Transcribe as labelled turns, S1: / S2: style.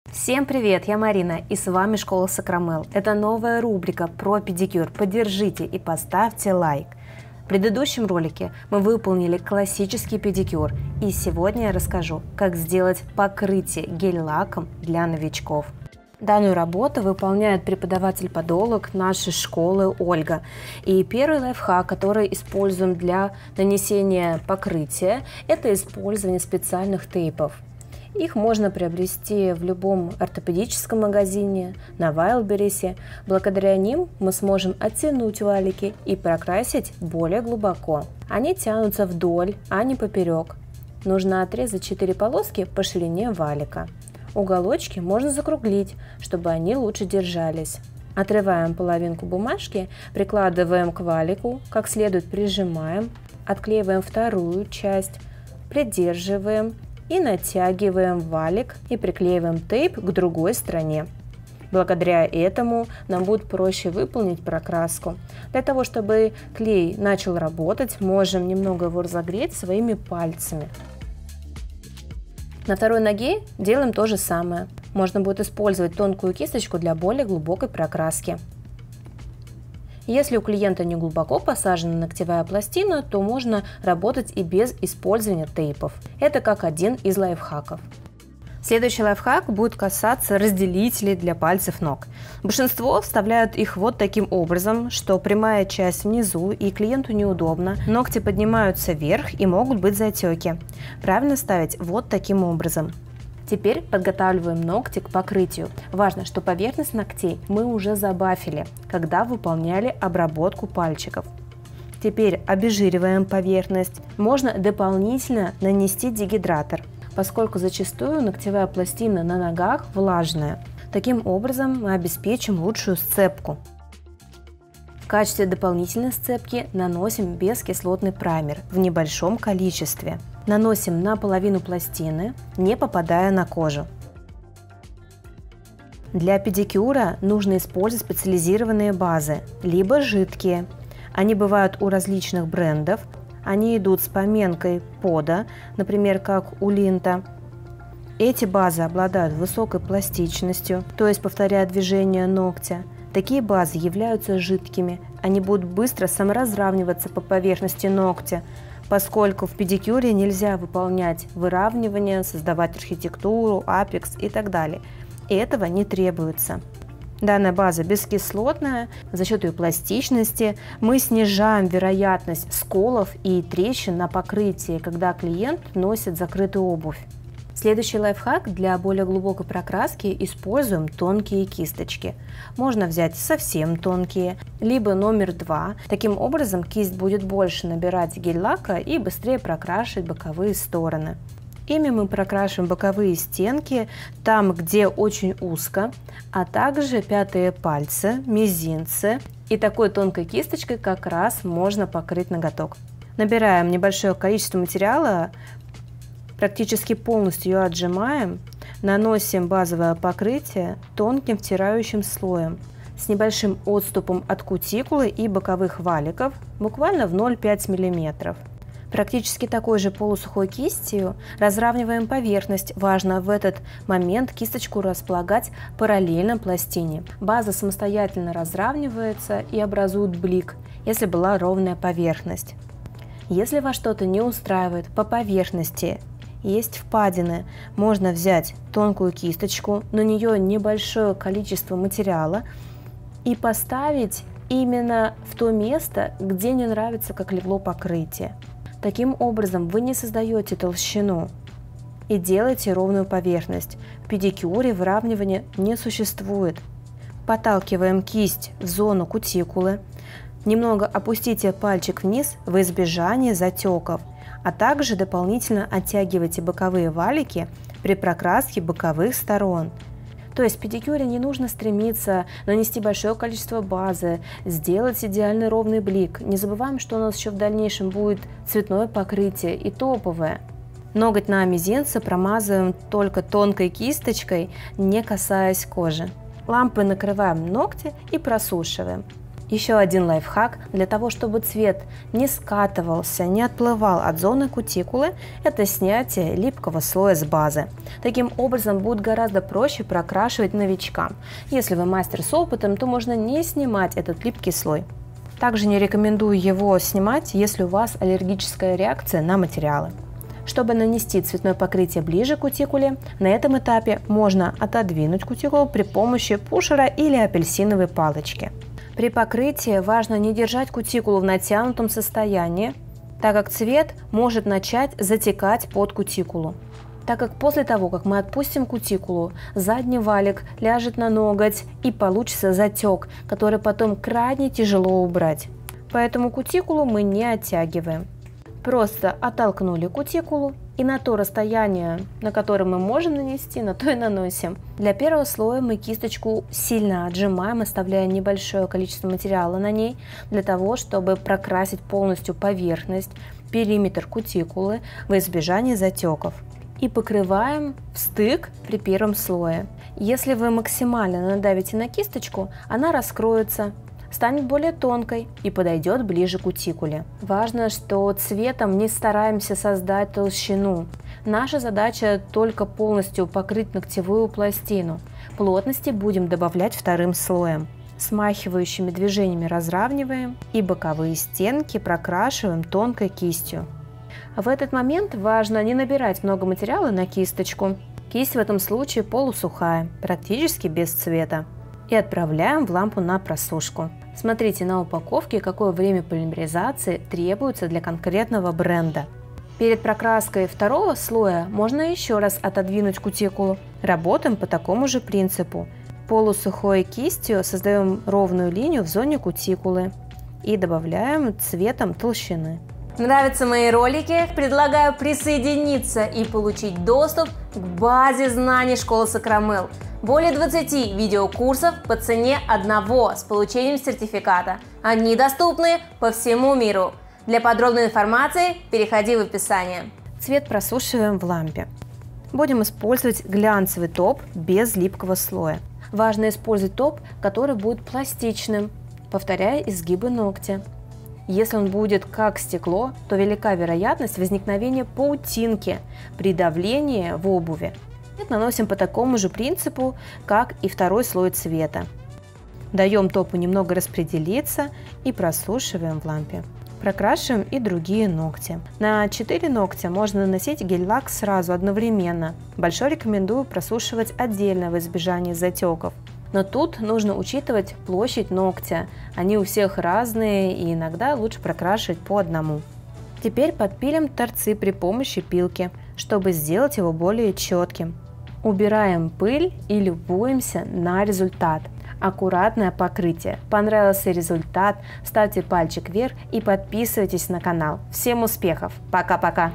S1: Всем привет, я Марина, и с вами Школа Сакрамел. Это новая рубрика про педикюр. Поддержите и поставьте лайк. В предыдущем ролике мы выполнили классический педикюр, и сегодня я расскажу, как сделать покрытие гель-лаком для новичков. Данную работу выполняет преподаватель-подолог нашей школы Ольга. И первый лайфхак, который используем для нанесения покрытия, это использование специальных тейпов. Их можно приобрести в любом ортопедическом магазине, на Wildberries. Благодаря ним мы сможем оттянуть валики и прокрасить более глубоко. Они тянутся вдоль, а не поперек. Нужно отрезать 4 полоски по ширине валика. Уголочки можно закруглить, чтобы они лучше держались. Отрываем половинку бумажки, прикладываем к валику, как следует прижимаем, отклеиваем вторую часть, придерживаем и натягиваем валик и приклеиваем тейп к другой стороне. Благодаря этому нам будет проще выполнить прокраску. Для того, чтобы клей начал работать, можем немного его разогреть своими пальцами. На второй ноге делаем то же самое. Можно будет использовать тонкую кисточку для более глубокой прокраски. Если у клиента не глубоко посажена ногтевая пластина, то можно работать и без использования тейпов. Это как один из лайфхаков. Следующий лайфхак будет касаться разделителей для пальцев ног. Большинство вставляют их вот таким образом, что прямая часть внизу и клиенту неудобно, ногти поднимаются вверх и могут быть затеки. Правильно ставить вот таким образом. Теперь подготавливаем ногти к покрытию. Важно, что поверхность ногтей мы уже забафили, когда выполняли обработку пальчиков. Теперь обезжириваем поверхность. Можно дополнительно нанести дегидратор, поскольку зачастую ногтевая пластина на ногах влажная. Таким образом мы обеспечим лучшую сцепку. В качестве дополнительной сцепки наносим бескислотный праймер в небольшом количестве. Наносим на половину пластины, не попадая на кожу. Для педикюра нужно использовать специализированные базы, либо жидкие. Они бывают у различных брендов. Они идут с поменкой пода, например, как у Линта. Эти базы обладают высокой пластичностью, то есть повторяя движение ногтя. Такие базы являются жидкими. Они будут быстро саморазравниваться по поверхности ногтя, поскольку в педикюре нельзя выполнять выравнивание, создавать архитектуру, апекс и так далее. И этого не требуется. Данная база бескислотная. За счет ее пластичности мы снижаем вероятность сколов и трещин на покрытии, когда клиент носит закрытую обувь. Следующий лайфхак: для более глубокой прокраски используем тонкие кисточки. Можно взять совсем тонкие, либо номер 2. Таким образом кисть будет больше набирать гель-лака и быстрее прокрашивать боковые стороны. Ими мы прокрашиваем боковые стенки, там, где очень узко, а также пятые пальцы, мизинцы. И такой тонкой кисточкой как раз можно покрыть ноготок. Набираем небольшое количество материала, практически полностью ее отжимаем, наносим базовое покрытие тонким втирающим слоем с небольшим отступом от кутикулы и боковых валиков, буквально в 0,5 мм. Практически такой же полусухой кистью разравниваем поверхность. Важно в этот момент кисточку располагать параллельно пластине. База самостоятельно разравнивается и образует блик, если была ровная поверхность. Если вас что-то не устраивает по поверхности, есть впадины, можно взять тонкую кисточку, на нее небольшое количество материала и поставить именно в то место, где не нравится, как легло покрытие. Таким образом вы не создаете толщину и делаете ровную поверхность. В педикюре выравнивания не существует. Подталкиваем кисть в зону кутикулы. Немного опустите пальчик вниз в избежание затеков, а также дополнительно оттягивайте боковые валики при прокраске боковых сторон. То есть в педикюре не нужно стремиться нанести большое количество базы, сделать идеальный ровный блик. Не забываем, что у нас еще в дальнейшем будет цветное покрытие и топовое. Ноготь на мизинце промазываем только тонкой кисточкой, не касаясь кожи. Лампой накрываем ногти и просушиваем. Еще один лайфхак для того, чтобы цвет не скатывался, не отплывал от зоны кутикулы, это снятие липкого слоя с базы. Таким образом будет гораздо проще прокрашивать новичкам. Если вы мастер с опытом, то можно не снимать этот липкий слой. Также не рекомендую его снимать, если у вас аллергическая реакция на материалы. Чтобы нанести цветное покрытие ближе к кутикуле, на этом этапе можно отодвинуть кутикулу при помощи пушера или апельсиновой палочки. При покрытии важно не держать кутикулу в натянутом состоянии, так как цвет может начать затекать под кутикулу. Так как после того, как мы отпустим кутикулу, задний валик ляжет на ноготь и получится затек, который потом крайне тяжело убрать. Поэтому кутикулу мы не оттягиваем. Просто оттолкнули кутикулу и на то расстояние, на которое мы можем нанести, на то и наносим. Для первого слоя мы кисточку сильно отжимаем, оставляя небольшое количество материала на ней, для того, чтобы прокрасить полностью поверхность, периметр кутикулы во избежание затеков. И покрываем в стык при первом слое. Если вы максимально надавите на кисточку, она раскроется, станет более тонкой и подойдет ближе к кутикуле. Важно, что цветом не стараемся создать толщину. Наша задача только полностью покрыть ногтевую пластину. Плотности будем добавлять вторым слоем. Смахивающими движениями разравниваем и боковые стенки прокрашиваем тонкой кистью. В этот момент важно не набирать много материала на кисточку. Кисть в этом случае полусухая, практически без цвета. И отправляем в лампу на просушку. Смотрите на упаковке, какое время полимеризации требуется для конкретного бренда. Перед прокраской второго слоя можно еще раз отодвинуть кутикулу. Работаем по такому же принципу. Полусухой кистью создаем ровную линию в зоне кутикулы и добавляем цветом толщины.
S2: Нравятся мои ролики? Предлагаю присоединиться и получить доступ к базе знаний школы Сакрамел. Более 20 видеокурсов по цене одного с получением сертификата. Они доступны по всему миру. Для подробной информации переходи в описание.
S1: Цвет просушиваем в лампе. Будем использовать глянцевый топ без липкого слоя. Важно использовать топ, который будет пластичным, повторяя изгибы ногтя. Если он будет как стекло, то велика вероятность возникновения паутинки при давлении в обуви. Наносим по такому же принципу, как и второй слой цвета. Даем топу немного распределиться и просушиваем в лампе. Прокрашиваем и другие ногти. На 4 ногтя можно наносить гель-лак сразу одновременно. Большой рекомендую просушивать отдельно в избежание затеков. Но тут нужно учитывать площадь ногтя. Они у всех разные и иногда лучше прокрашивать по одному. Теперь подпилим торцы при помощи пилки, чтобы сделать его более четким. Убираем пыль и любуемся на результат. Аккуратное покрытие. Понравился результат? Ставьте пальчик вверх и подписывайтесь на канал. Всем успехов! Пока-пока!